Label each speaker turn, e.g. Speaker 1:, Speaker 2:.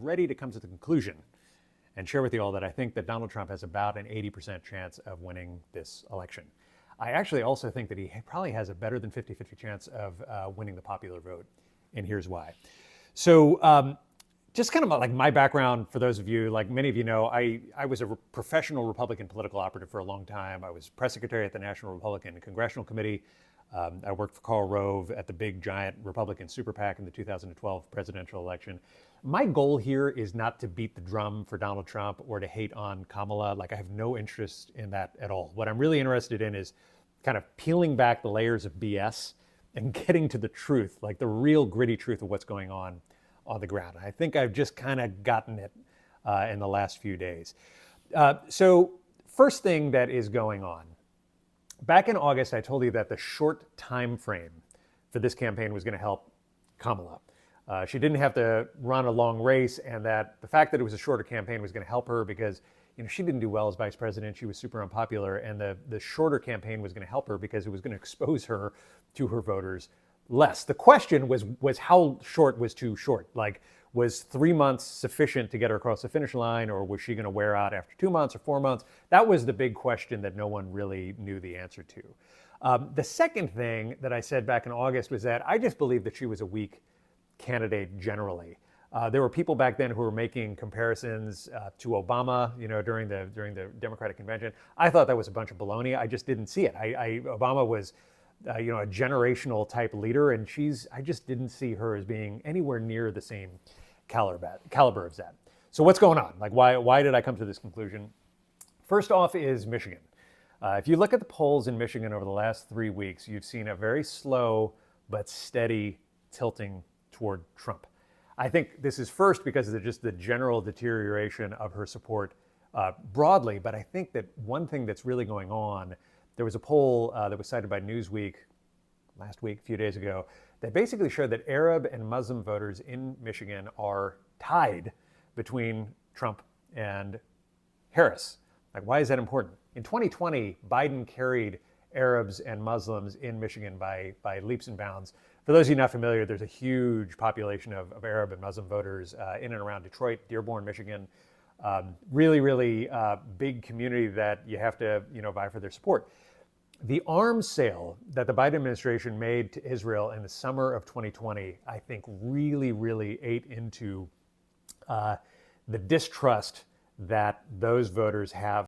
Speaker 1: ready to come to the conclusion and share with you all that I think that Donald Trump has about an 80% chance of winning this election. I actually also think that he probably has a better than 50-50 chance of winning the popular vote, and here's why. So just kind of like my background, for those of you, like many of you know, I was a professional Republican political operative for a long time. I was press secretary at the National Republican Congressional Committee. I worked for Karl Rove at the big giant Republican super PAC in the 2012 presidential election. My goal here is not to beat the drum for Donald Trump or to hate on Kamala. Like, I have no interest in that at all. What I'm really interested in is kind of peeling back the layers of BS and getting to the truth, like the real gritty truth of what's going on the ground. I think I've just kind of gotten it in the last few days. So first thing that is going on. Back in August, I told you that the short time frame for this campaign was going to help Kamala. She didn't have to run a long race, and that the fact that it was a shorter campaign was going to help her because she didn't do well as vice president. She was super unpopular, and the shorter campaign was going to help her because it was going to expose her to her voters less. The question was how short was too short? Like, was 3 months sufficient to get her across the finish line, or was she going to wear out after 2 months or 4 months? That was the big question that no one really knew the answer to. The second thing that I said back in August was that I just believed that she was a weak candidate generally. There were people back then who were making comparisons to Obama, during the Democratic convention. I thought that was a bunch of baloney. I just didn't see it. Obama was a generational type leader, and I just didn't see her as being anywhere near the same caliber of that. So what's going on? Like, why did I come to this conclusion? First off is Michigan. If you look at the polls in Michigan over the last 3 weeks, you've seen a very slow but steady tilting toward Trump. I think this is first because of just the general deterioration of her support broadly, but I think that one thing that's really going on, there was a poll that was cited by Newsweek last week, a few days ago, that basically showed that Arab and Muslim voters in Michigan are tied between Trump and Harris. Like, why is that important? In 2020, Biden carried Arabs and Muslims in Michigan by leaps and bounds. For those of you not familiar, there's a huge population of Arab and Muslim voters in and around Detroit, Dearborn, Michigan. Really big community that you have to vie for their support. The arms sale that the Biden administration made to Israel in the summer of 2020, I think really ate into the distrust that those voters have